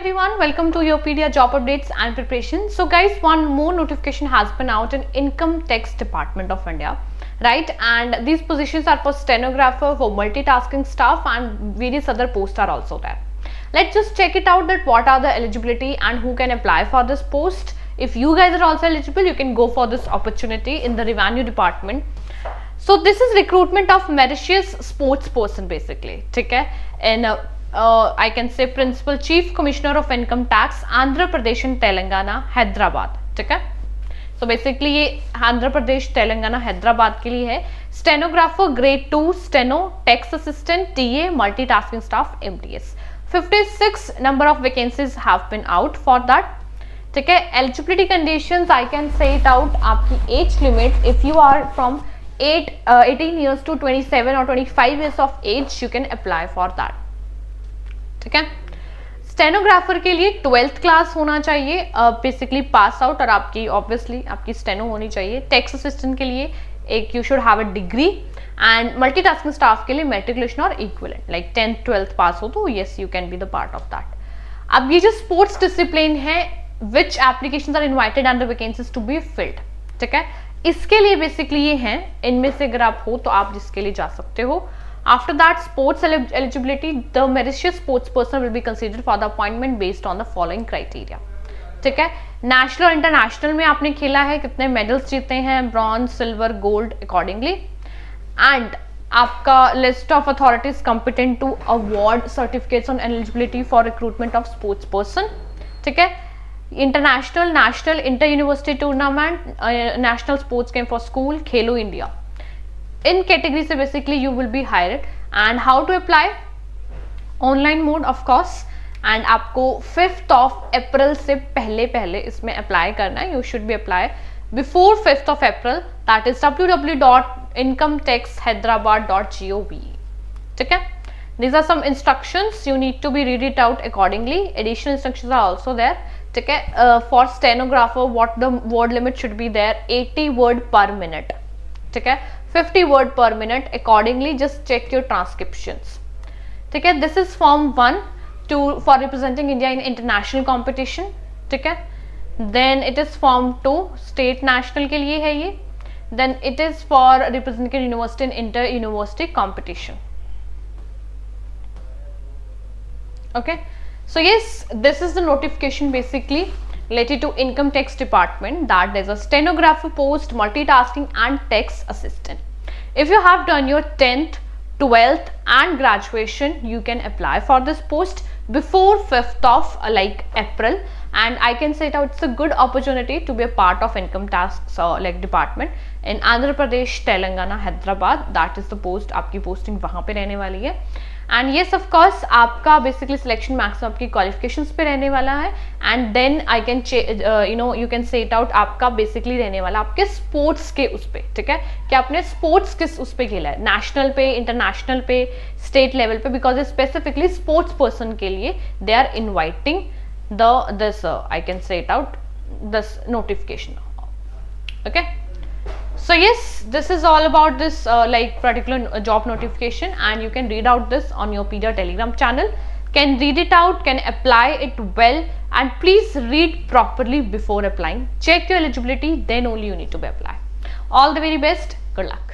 everyone, welcome to Yopedia Job Updates and Preparation. So guys, one more notification has been out in Income Tax Department of India, right? And these positions are for stenographer, for multitasking staff, and various other posts are also there. Let's just check it out that what are the eligibility and who can apply for this post. If you guys are also eligible, you can go for this opportunity in the revenue department. So this is recruitment of meritorious sports person basically, okay? And I can say Principal Chief Commissioner of Income Tax, Andhra Pradesh and Telangana, Hyderabad, okay? So basically ये आंध्र प्रदेश तेलंगाना हैदराबाद के लिए है. Stenographer grade 2 steno, tax assistant, TA, multitasking staff, MTS. 56 number of vacancies have been out for that. ठीक है. Eligibility conditions I can say it out. आपकी age limit if you are from 18 years to 27 or 25 years of age you can apply for that. ठीक है. Stenographer के लिए 12th class होना चाहिए, basically pass out, और आपकी ऑब्वियसली आपकी स्टेनो होनी चाहिए. टैक्स असिस्टेंट के लिए एक you should have a degree, and multitasking staff के लिए मैट्रिकुलेशन और equivalent like 10th 12th pass हो तो yes you can be the part of that. अब ये जो स्पोर्ट्स डिसिप्लिन है which applications are invited and the vacancies to be filled, ठीक है, इसके लिए बेसिकली ये हैं. इनमें से अगर आप हो तो आप जिसके लिए जा सकते हो. After that, sports eligibility, the meritorious sports person will be considered for the appointment based on the following criteria. ठीक है. नेशनल और इंटरनेशनल में आपने खेला है, कितने मेडल्स जीते हैं, bronze, silver, gold accordingly, and आपका list of authorities competent to award certificates on eligibility for recruitment of sports person. ठीक है. International, national, inter university tournament, national sports game for school, खेलो इंडिया, इन category से basically you will be hired. And how to apply? Online mode of course, and आपको 5th of April से पहले इसमें apply करना है. You should be apply before 5th of April, that is www.incometaxhyderabad.gov. ठीक है. These are some instructions, you need to be read it out accordingly. Additional instructions are also there. ठीक है. For stenographer, what the word limit should be there? 80 word per minute. ठीक है. 50 word per minute. Accordingly, just check your transcriptions. ठीक है. This is form 1 for representing India in international competition. ठीक है. Then it is form 2 state national के लिए है ये. Then it is for representing university in inter university competition. Okay. So yes, this is the notification basically related to Income Tax Department, that there is a stenographer post, multitasking and tax assistant. If you have done your 10th, 12th and graduation, you can apply for this post before 5th of April, and I can say it out, it's a good opportunity to be a part of Income Tax department in Andhra Pradesh, Telangana, Hyderabad. That is the post, आपकी posting वहाँ पे रहने वाली है. And yes of course आपका basically selection maximum आपकी qualifications पे रहने वाला है. And then I can you can say it out, आपका बेसिकली रहने वाला आपके स्पोर्ट्स के उस पे. ठीक है. कि आपने स्पोर्ट्स किस उस पे खेला है, नेशनल पे, इंटरनेशनल पे, स्टेट लेवल पे, बिकॉज स्पेसिफिकली स्पोर्ट्स पर्सन के लिए they are inviting this I can say it out this notification. Okay. So yes, this is all about this particular job notification, and you can read out this on your Yopedia Telegram channel. Can read it out, can apply it well, and please read properly before applying. Check your eligibility, then only you need to be apply. All the very best. Good luck.